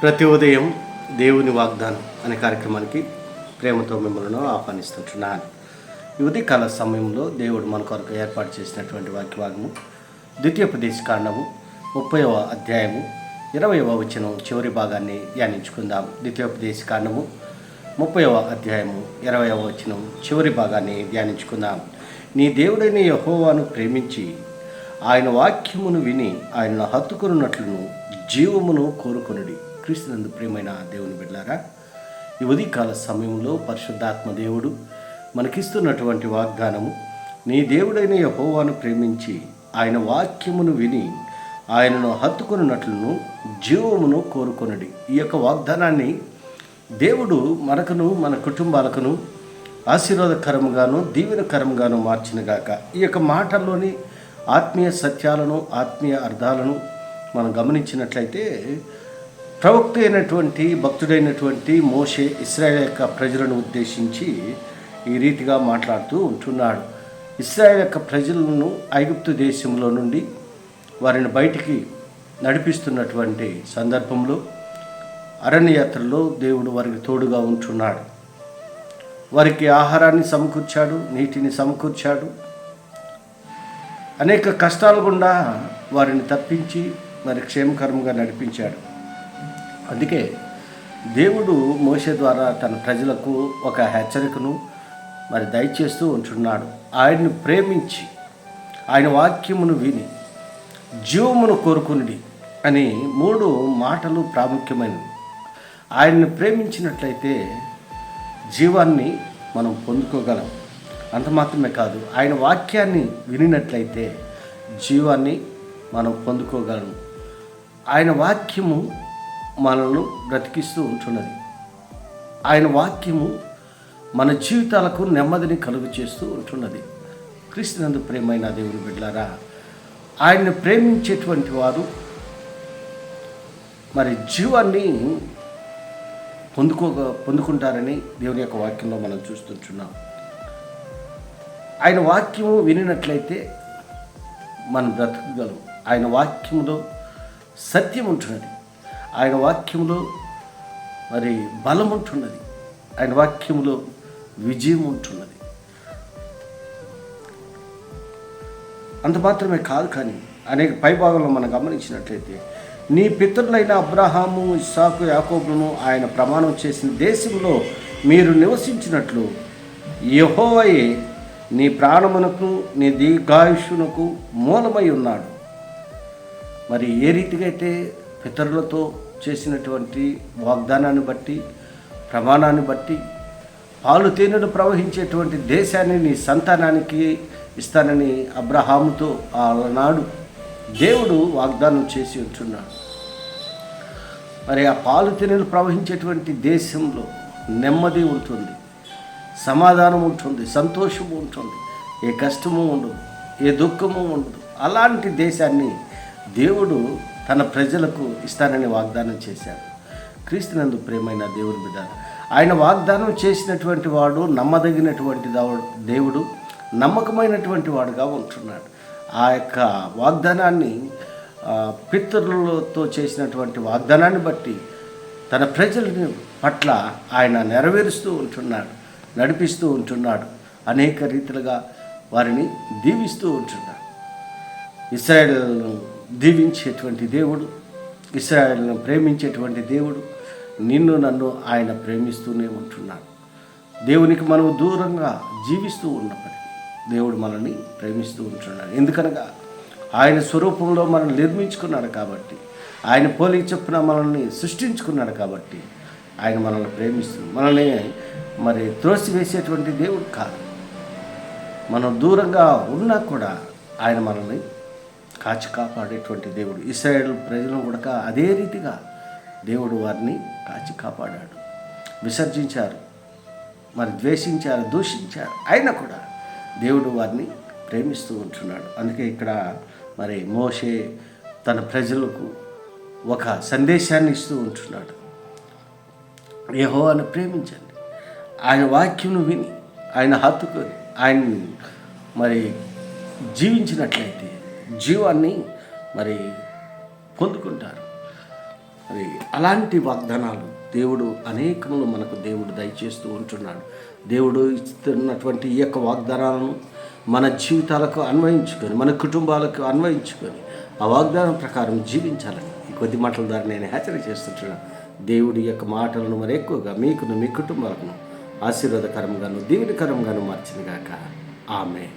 ప్రతి ఉదయం దేవుని వాగ్దానం అనే కార్యక్రమానికి ప్రేమతో మిమ్మల్ని ఆహ్వానిస్తుంటున్నాను. ఈ ఉదయకాల సమయంలో దేవుడు మన కొరకు ఏర్పాటు చేసినటువంటి వాక్యభాగము ద్వితీయోపదేశకాండము 30వ అధ్యాయము 20వ వచనం చివరి భాగాన్ని ధ్యానించుకుందాం. ద్వితీయోపదేశకాండము 30వ అధ్యాయము 20వ వచనం చివరి భాగాన్ని ధ్యానించుకుందాం. నీ దేవుడైన యెహోవాను ప్రేమించి ఆయన వాక్యమును విని ఆయనను హత్తుకొనున్నట్లును జీవమును కోరుకొనుడి. క్రీస్తునందు ప్రియమైన దేవుని బిడ్డలారా, ఈ ఉదయకాల సమయంలో పరిశుద్ధాత్మ దేవుడు మనకిస్తున్నటువంటి వాగ్దానము, నీ దేవుడైన యెహోవాను ప్రేమించి ఆయన వాక్యమును విని ఆయనను హత్తుకొనున్నట్లును జీవమును కోరుకొనుడి. ఈ యొక్క వాగ్దానాన్ని దేవుడు మనకును మన కుటుంబాలకును ఆశీర్వాదకరముగాను దీవెనకరముగాను మార్చినగాక. ఈ యొక్క మాటల్లోని ఆత్మీయ సత్యాలను ఆత్మీయ అర్థాలను మనం గమనించినట్లయితే, ప్రవక్త అయినటువంటి భక్తుడైనటువంటి మోషే ఇశ్రాయేల్ యొక్క ప్రజలను ఉద్దేశించి ఈ రీతిగా మాట్లాడుతూ ఉంటున్నాడు. ఇశ్రాయేల్ యొక్క ప్రజలను ఐగుప్తు దేశంలో నుండి వారిని బయటికి నడిపిస్తున్నటువంటి సందర్భంలో అరణ్యయాత్రలో దేవుడు వారికి తోడుగా ఉంటున్నాడు. వారికి ఆహారాన్ని సమకూర్చాడు, నీటిని సమకూర్చాడు. అనేక కష్టాల గుండా వారిని తప్పించి మరి క్షేమకరంగా నడిపించాడు. అందుకే దేవుడు మోషే ద్వారా తన ప్రజలకు ఒక హెచ్చరికను మరి దయచేస్తూ ఉంటున్నాడు. ఆయన్ని ప్రేమించి ఆయన వాక్యమును విని జీవమును కోరుకునిడి అని 3 మాటలు ప్రాముఖ్యమైనవి. ఆయన్ని ప్రేమించినట్లయితే జీవాన్ని మనం పొందుకోగలం. అంత మాత్రమే కాదు, ఆయన వాక్యాన్ని వినినట్లయితే జీవాన్ని మనం పొందుకోగలం. ఆయన వాక్యము మనల్ని బ్రతికిస్తూ ఉంటున్నది. ఆయన వాక్యము మన జీవితాలకు నెమ్మదిని కలుగు చేస్తూ ఉంటున్నది. క్రీస్తునందు ప్రేమైన దేవుని బిడ్డలారా, ఆయన్ని ప్రేమించేటువంటి వారు మరి జీవాన్ని పొందుకుంటారని దేవుని యొక్క వాక్యంలో మనం చూస్తుంటున్నాం. ఆయన వాక్యము వినినట్లయితే మనం బ్రతకగలం. ఆయన వాక్యములో సత్యం ఉంటున్నది. ఆయన వాక్యములో మరి బలం ఉంటున్నది. ఆయన వాక్యములో విజయం ఉంటున్నది. అంత మాత్రమే కాదు, కానీ అనేక పైభాగంలో మనం గమనించినట్లయితే, నీ పితరులైన అబ్రహాము, ఇస్సాకు, యాకోబులను ఆయన ప్రమాణం చేసిన దేశంలో మీరు నివసించినట్లు యెహోవాయే నీ ప్రాణమునకు నీ దీర్ఘాయుష్యునకు మూలమై ఉన్నాడు. మరి ఏ రీతిగా అయితే పితరులతో చేసినటువంటి వాగ్దానాన్ని బట్టి, ప్రమాణాన్ని బట్టి పాలు తేనెలు ప్రవహించేటువంటి దేశాన్ని నీ సంతానానికి ఇస్తానని అబ్రహాముతో ఆనాడు దేవుడు వాగ్దానం చేసి ఉంటున్నాడు. మరి ఆ పాలు తేనెలు ప్రవహించేటువంటి దేశంలో నెమ్మది ఉంటుంది, సమాధానం ఉంటుంది, సంతోషము ఉంటుంది, ఏ కష్టము ఉండదు, ఏ దుఃఖము ఉండదు. అలాంటి దేశాన్ని దేవుడు తన ప్రజలకు ఇస్తానని వాగ్దానం చేశాడు. క్రీస్తునందు ప్రేమైన దేవుని బిడ్డ, ఆయన వాగ్దానం చేసినటువంటి వాడు నమ్మదగినటువంటి దేవుడు, నమ్మకమైనటువంటి వాడుగా ఉంటున్నాడు. ఆ యొక్క వాగ్దానాన్ని పితరులతో చేసినటువంటి వాగ్దానాన్ని బట్టి తన ప్రజల పట్ల ఆయన నెరవేరుస్తూ ఉంటున్నాడు, నడిపిస్తూ ఉంటున్నాడు. అనేక రీతిలుగా వారిని దీవిస్తూ ఉంటున్నాడు. ఇశ్రాయేలును దీవించేటువంటి దేవుడు, ఇశ్రాయేలును ప్రేమించేటువంటి దేవుడు, నిన్ను నన్ను ఆయన ప్రేమిస్తూనే ఉంటున్నాడు. దేవునికి మనం దూరంగా జీవిస్తూ ఉన్నప్పటికీ దేవుడు మనల్ని ప్రేమిస్తూ ఉంటున్నాడు. ఎందుకనగా ఆయన స్వరూపంలో మనల్ని నిర్మించుకున్నాడు కాబట్టి, ఆయన పోలి చొప్పున మనల్ని సృష్టించుకున్నాడు కాబట్టి ఆయన మనల్ని ప్రేమిస్తుంది. మనల్ని మరి త్రోసివేసేటువంటి దేవుడు కాదు. మనం దూరంగా ఉన్నా కూడా ఆయన మనల్ని కాచి కాపాడేటువంటి దేవుడు. ఇశ్రాయేలు ప్రజలను కూడా అదే రీతిగా దేవుడు వారిని కాచి కాపాడాడు. విసర్జించారు, మరి ద్వేషించారు, దూషించారు, అయినా కూడా దేవుడు వారిని ప్రేమిస్తూ ఉంటున్నాడు. అందుకే ఇక్కడ మరి మోషే తన ప్రజలకు ఒక సందేశాన్ని ఇస్తూ ఉంటున్నాడు. యెహోవాను ప్రేమించండి, ఆయన వాక్యమును విని ఆయన హత్తుకొని ఆయన్ని మరి జీవించినట్లయితే జీవాన్ని మరి పొందుకుంటారు. మరి అలాంటి వాగ్దానాలు దేవుడు అనేకములు మనకు దేవుడు దయచేస్తూ ఉంటున్నాడు. దేవుడు ఇస్తున్నటువంటి ఈ యొక్క వాగ్దానాలను మన జీవితాలకు అన్వయించుకొని, మన కుటుంబాలకు అన్వయించుకొని ఆ వాగ్దానం ప్రకారం జీవించాలని ఈ కొద్ది మాటల ద్వారా నేను హెచ్చరిక చేస్తుంటున్నాను. దేవుడి యొక్క మాటలను మరి ఎక్కువగా మీకును మీ కుటుంబాలను ఆశీర్వాదకరంగాను దీవెనకరంగాను మార్చినగాక. ఆమేన్.